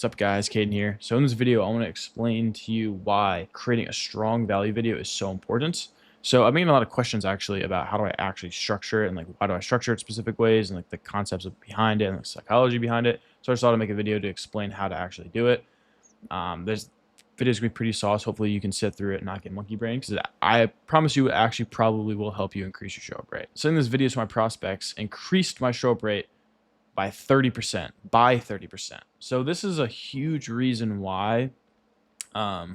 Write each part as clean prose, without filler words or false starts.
What's up guys, Caden here. So in this video, I want to explain to you why creating a strong value video is so important. So I'm getting a lot of questions actually about how do I actually structure it and like why do I structure it specific ways and like the concepts behind it and the psychology behind it. So I just thought I'd make a video to explain how to actually do it. There's videos gonna be pretty sauce. Hopefully you can sit through it and not get monkey brain because I promise you it actually probably will help you increase your show up rate. Sending this video to my prospects increased my show up rate by 30%, So this is a huge reason why I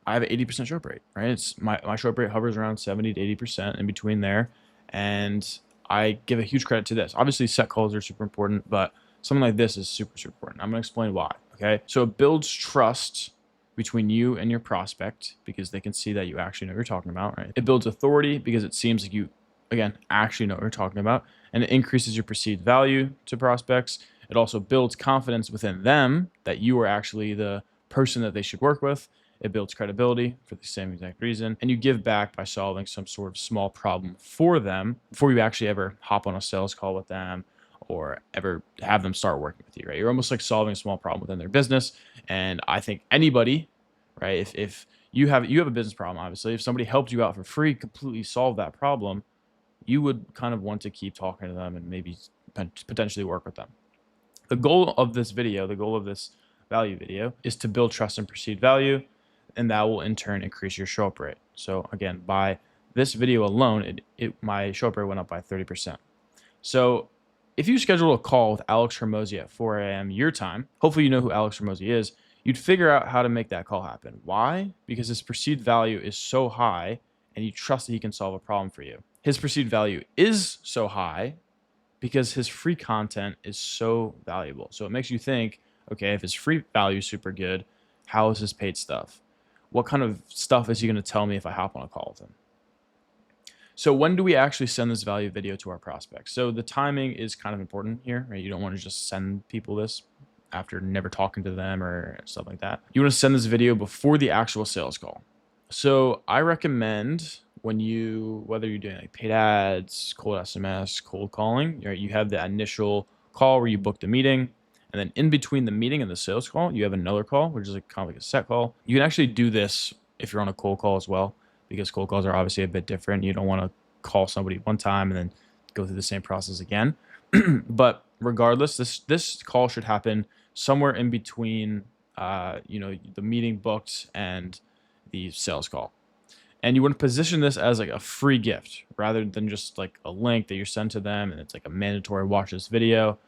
have an 80% show up rate, right? It's my show up rate hovers around 70 to 80% in between there. And I give a huge credit to this. Obviously set calls are super important, but something like this is super, super important. I'm gonna explain why, okay? So it builds trust between you and your prospect because they can see that you actually know what you're talking about, right? It builds authority because it seems like you, again, actually know what you're talking about, and it increases your perceived value to prospects. It also builds confidence within them that you are actually the person that they should work with. It builds credibility for the same exact reason, and you give back by solving some sort of small problem for them before you actually ever hop on a sales call with them or ever have them start working with you, right? You're almost like solving a small problem within their business. And I think anybody, right, if you have a business problem, obviously, if somebody helped you out for free, completely solve that problem, you would kind of want to keep talking to them and maybe potentially work with them. The goal of this video, the goal of this value video is to build trust and perceived value, and that will in turn increase your show up rate. So again, by this video alone, my show up rate went up by 30%. So if you schedule a call with Alex Hermosi at 4 a.m. your time, hopefully you know who Alex Hermosi is, you'd figure out how to make that call happen. Why? Because his perceived value is so high and you trust that he can solve a problem for you. His perceived value is so high because his free content is so valuable. So it makes you think, okay, if his free value is super good, how is his paid stuff? What kind of stuff is he going to tell me if I hop on a call with him? So when do we actually send this value video to our prospects? So the timing is kind of important here, right? You don't want to just send people this after never talking to them or stuff like that. You want to send this video before the actual sales call. So I recommend whether you're doing like paid ads, cold SMS, cold calling, right, you have the initial call where you book the meeting. And then in between the meeting and the sales call, you have another call, which is like kind of like a set call. You can actually do this if you're on a cold call as well, because cold calls are obviously a bit different. You don't want to call somebody one time and then go through the same process again. But regardless, this call should happen somewhere in between, the meeting booked and the sales call. And you want to position this as like a free gift rather than just like a link that you send to them and it's like a mandatory watch this video.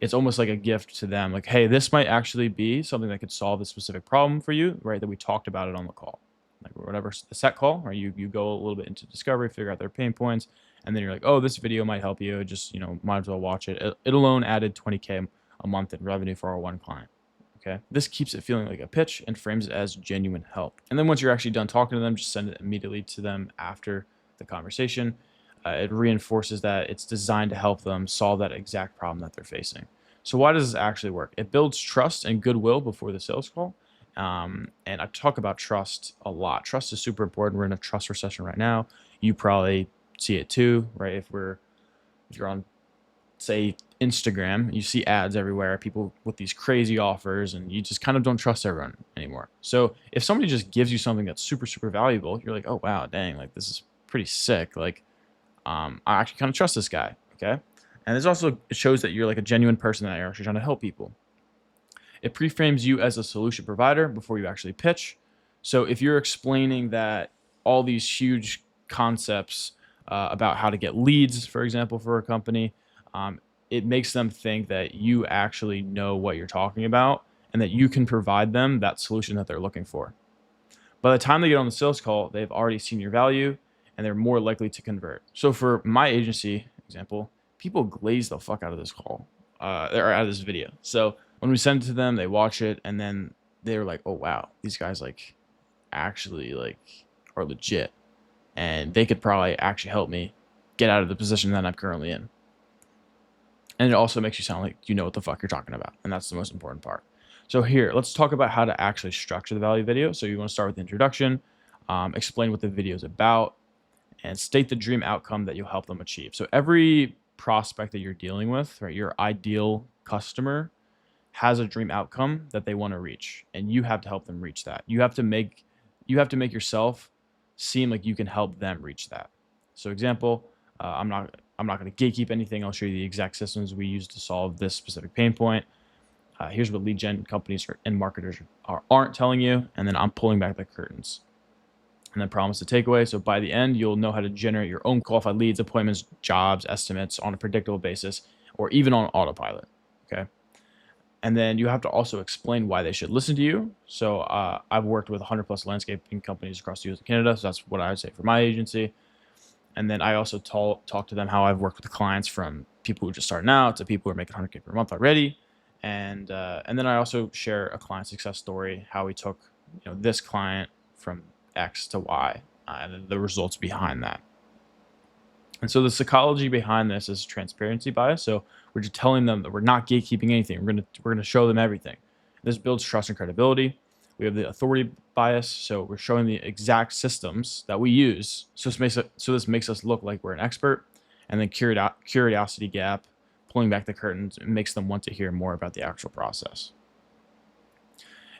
It's almost like a gift to them. Like, hey, this might actually be something that could solve a specific problem for you, right? That we talked about it on the call. Like whatever the set call, or you go a little bit into discovery, figure out their pain points, and then you're like, oh, this video might help you. Just, might as well watch it. It alone added 20K a month in revenue for our one client. Okay, this keeps it feeling like a pitch and frames it as genuine help. And then once you're actually done talking to them, just send it immediately to them after the conversation. It reinforces that it's designed to help them solve that exact problem that they're facing. So why does this actually work? It builds trust and goodwill before the sales call. And I talk about trust a lot. Trust is super important. We're in a trust recession right now. You probably see it too, right? If you're on, say, Instagram, you see ads everywhere, people with these crazy offers, and you just kind of don't trust everyone anymore. So if somebody just gives you something that's super, super valuable, you're like, oh, wow, dang, like this is pretty sick. Like, I actually kind of trust this guy, okay? And it shows that you're like a genuine person that you're actually trying to help people. It pre-frames you as a solution provider before you actually pitch. So if you're explaining that all these huge concepts about how to get leads, for example, for a company, it makes them think that you actually know what you're talking about and that you can provide them that solution that they're looking for. By the time they get on the sales call, they've already seen your value and they're more likely to convert. So for my agency example, people glaze the fuck out of this call or out of this video. So when we send it to them, they watch it and then they're like, oh wow, these guys like actually like are legit and they could probably actually help me get out of the position that I'm currently in. And it also makes you sound like you know what the fuck you're talking about. And that's the most important part. So here, let's talk about how to actually structure the value video. So you want to start with the introduction, explain what the video is about, and state the dream outcome that you'll help them achieve. So every prospect that you're dealing with, right, your ideal customer has a dream outcome that they want to reach, and you have to help them reach that. You have to make yourself seem like you can help them reach that. So example, I'm not going to gatekeep anything. I'll show you the exact systems we use to solve this specific pain point. Here's what lead gen companies and marketers aren't telling you, and then I'm pulling back the curtains. And then promise the takeaway. So by the end, you'll know how to generate your own qualified leads, appointments, jobs, estimates on a predictable basis, or even on autopilot. Okay. And then you have to also explain why they should listen to you. So I've worked with 100+ landscaping companies across the US and Canada. So that's what I would say for my agency. And then I also talk to them how I've worked with clients, from people who are just starting out to people who are making 100K per month already. And then I also share a client success story, how we took this client from X to Y, and the results behind that. And so the psychology behind this is transparency bias. So we're just telling them that we're not gatekeeping anything. We're gonna show them everything. This builds trust and credibility. We have the authority bias. So we're showing the exact systems that we use. So this makes us look like we're an expert. And then curiosity gap, pulling back the curtains, it makes them want to hear more about the actual process.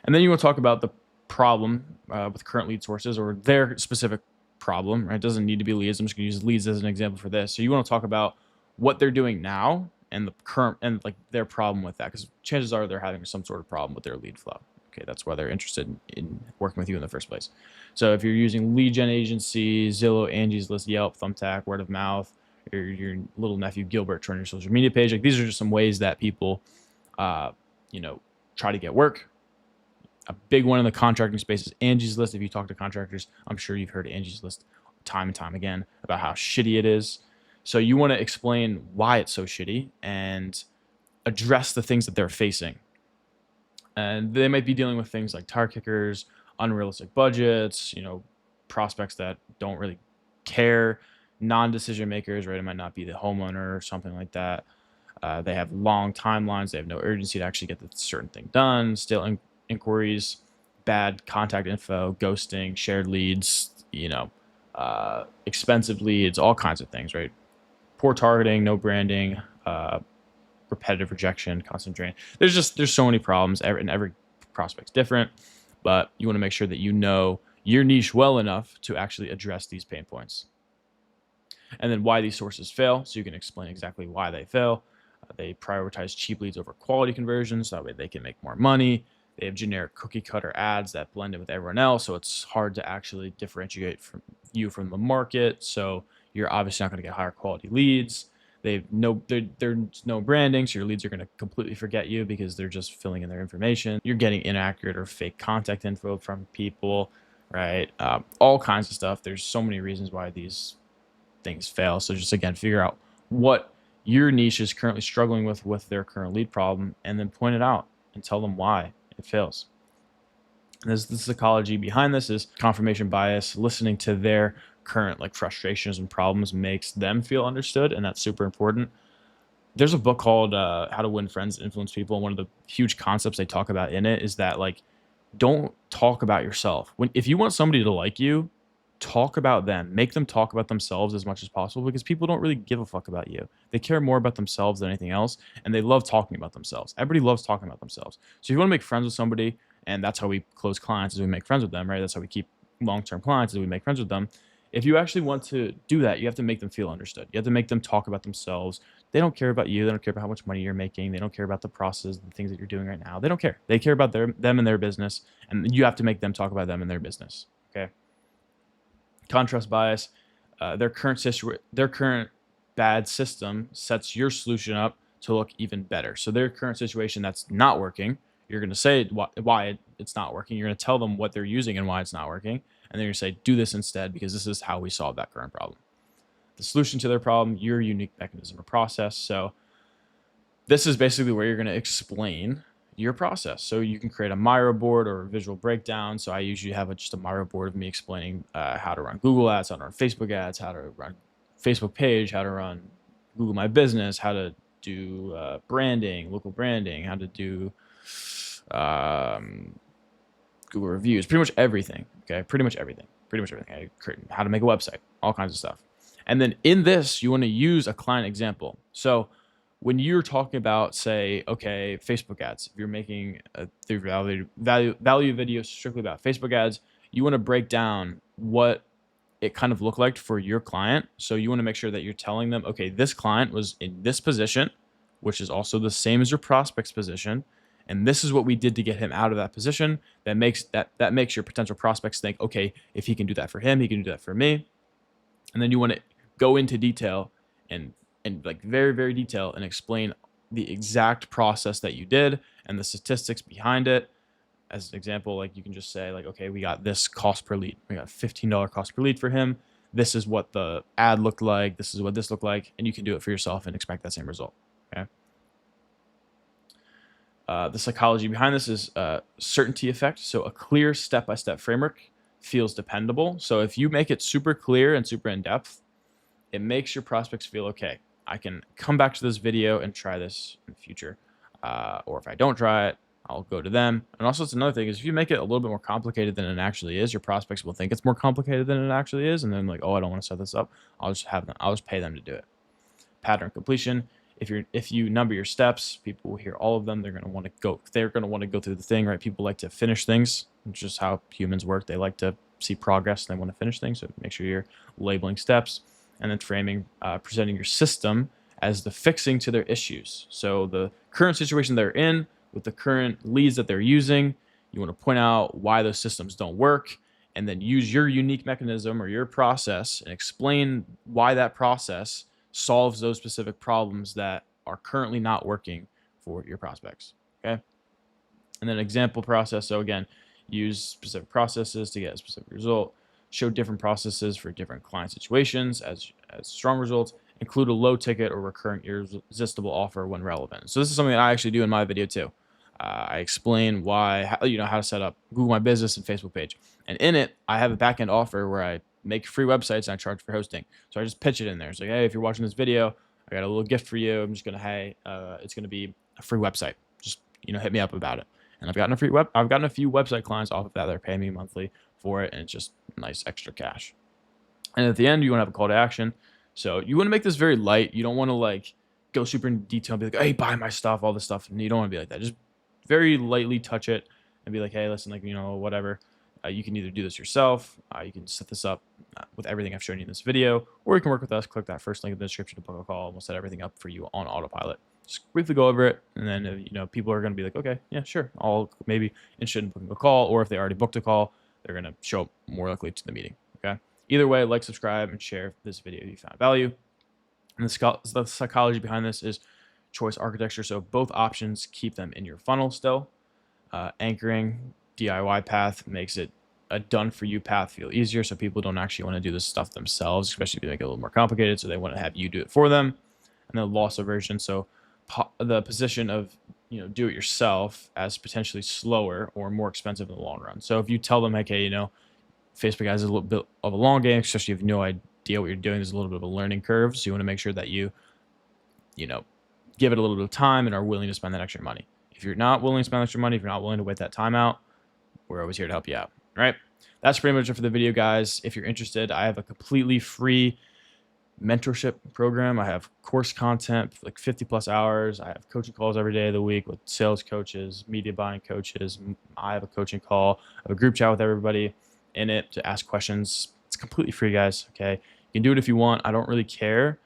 And then you want to talk about the problem with current lead sources, or their specific problem, right? It doesn't need to be leads. I'm just going to use leads as an example for this. So you want to talk about what they're doing now and the current, and like their problem with that, because chances are they're having some sort of problem with their lead flow. Okay, that's why they're interested in working with you in the first place. So if you're using lead gen agencies, Zillow, Angie's List, Yelp, Thumbtack, word of mouth, or your little nephew Gilbert trying your social media page, like these are just some ways that people, try to get work. A big one in the contracting space is Angie's List. If you talk to contractors, I'm sure you've heard Angie's List time and time again about how shitty it is. So you want to explain why it's so shitty and address the things that they're facing. And they might be dealing with things like tire kickers, unrealistic budgets, prospects that don't really care, non-decision makers, right? It might not be the homeowner or something like that. They have long timelines. They have no urgency to actually get the certain thing done. Still inquiries, bad contact info, ghosting, shared leads, expensive leads, all kinds of things, right? Poor targeting, no branding, repetitive rejection, constant drain. There's so many problems, and every prospect's different, but you want to make sure that you know your niche well enough to actually address these pain points. And then why these sources fail, so you can explain exactly why they fail. They prioritize cheap leads over quality conversions, so that way they can make more money. They have generic cookie cutter ads that blend in with everyone else, so it's hard to actually differentiate from the market. So you're obviously not going to get higher quality leads. There's no branding, so your leads are going to completely forget you because they're just filling in their information. You're getting inaccurate or fake contact info from people, right? All kinds of stuff. There's so many reasons why these things fail. So just again, figure out what your niche is currently struggling with their current lead problem, and then point it out and tell them why it fails. And the psychology behind this is confirmation bias. Listening to their current frustrations and problems makes them feel understood, and that's super important. There's a book called How to Win Friends and Influence People, and one of the huge concepts they talk about in it is that don't talk about yourself. If you want somebody to like you, talk about them. Make them talk about themselves as much as possible, because people don't really give a fuck about you. They care more about themselves than anything else, and they love talking about themselves. Everybody loves talking about themselves. So if you want to make friends with somebody, and that's how we close clients, is we make friends with them, right? That's how we keep long-term clients, is we make friends with them. If you actually want to do that, you have to make them feel understood. You have to make them talk about themselves. They don't care about you. They don't care about how much money you're making. They don't care about the process, the things that you're doing right now. They don't care. They care about them and their business, and you have to make them talk about them and their business, okay? Contrast bias, their current bad system sets your solution up to look even better. So their current situation that's not working, you're going to say why it's not working. You're going to tell them what they're using and why it's not working. And then you're going to say, do this instead, because this is how we solve that current problem. The solution to their problem, your unique mechanism or process. So this is basically where you're going to explain your process. So you can create a Miro board or a visual breakdown. So I usually have just a Miro board of me explaining how to run Google ads, how to run Facebook ads, how to run Facebook page, how to run Google My Business, how to do branding, local branding, how to do Google reviews, pretty much everything. Okay, pretty much everything. How to make a website, all kinds of stuff. And then in this, you want to use a client example. So when you're talking about, say, okay, Facebook ads, if you're making the value video strictly about Facebook ads, you want to break down what it kind of looked like for your client. So you want to make sure that you're telling them, okay, this client was in this position, which is also the same as your prospect's position, and this is what we did to get him out of that position. That makes your potential prospects think, okay, if he can do that for him, he can do that for me. And then you want to go into detail and like very, very detail and explain the exact process that you did and the statistics behind it. As an example, like you can just say like, okay, we got this cost per lead. We got $15 cost per lead for him. This is what the ad looked like. This is what this looked like. And you can do it for yourself and expect that same result. Okay. The psychology behind this is certainty effect. So a clear step-by-step framework feels dependable. So if you make it super clear and super in-depth, it makes your prospects feel, okay, I can come back to this video and try this in the future. Or if I don't try it, I'll go to them. And also, it's another thing is if you make it a little bit more complicated than it actually is, your prospects will think it's more complicated than it actually is. And then like, oh, I don't want to set this up. I'll just pay them to do it. Pattern completion. If you number your steps, people will hear all of them. They're going to want to go through the thing, right? People like to finish things, which is how humans work. They like to see progress and they want to finish things. So make sure you're labeling steps. And then framing, presenting your system as the fixing to their issues. So the current situation they're in with the current leads that they're using, you want to point out why those systems don't work, and then use your unique mechanism or your process and explain why that process solves those specific problems that are currently not working for your prospects. Okay. And then example process. So again, use specific processes to get a specific result. Show different processes for different client situations as strong results. Include a low ticket or recurring irresistible offer when relevant. So this is something that I actually do in my video too. I explain how to set up Google My Business and Facebook page. And in it, I have a backend offer where I make free websites and I charge for hosting. So I just pitch it in there. It's like, hey, if you're watching this video, I got a little gift for you. I'm just gonna, it's gonna be a free website. Just hit me up about it. And I've gotten a few website clients off of that. They're paying me monthly for it, and it's just nice extra cash. And at the end, you want to have a call to action. So you want to make this very light. You don't want to like go super in detail and be like, hey, buy my stuff, all this stuff. And you don't want to be like that. Just very lightly touch it and be like, hey, listen, like, whatever. You can either do this yourself. You can set this up with everything I've shown you in this video, or you can work with us. Click that first link in the description to book a call, and we'll set everything up for you on autopilot. Just briefly go over it, and then people are going to be like, okay, yeah, sure, I'll maybe interested in booking a call, or if they already booked a call, they're going to show up more likely to the meeting. Okay. Either way, like, subscribe, and share this video if you found value. And the psychology behind this is choice architecture. So both options, keep them in your funnel still. Anchoring DIY path makes it a done for you path feel easier, so people don't actually want to do this stuff themselves, especially if you make it a little more complicated, so they want to have you do it for them. And then loss aversion, so the position of do it yourself as potentially slower or more expensive in the long run. So if you tell them, okay, Facebook has a little bit of a long game, especially if you have no idea what you're doing, there's a little bit of a learning curve, so you want to make sure that you give it a little bit of time and are willing to spend that extra money. If you're not willing to spend extra money, if you're not willing to wait that time out, we're always here to help you out. All right. That's pretty much it for the video, guys. If you're interested, I have a completely free mentorship program. I have course content, like 50 plus hours. I have coaching calls every day of the week with sales coaches, media buying coaches. I have a coaching call. I have a group chat with everybody in it to ask questions. It's completely free, guys. Okay. You can do it if you want. I don't really care.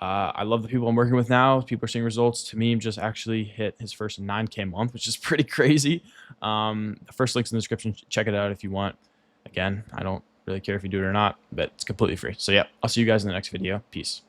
I love the people I'm working with now. People are seeing results. Tameem just actually hit his first 9K month, which is pretty crazy. The first link's in the description. Check it out if you want. Again, I don't really care if you do it or not, but it's completely free. So yeah, I'll see you guys in the next video. Peace.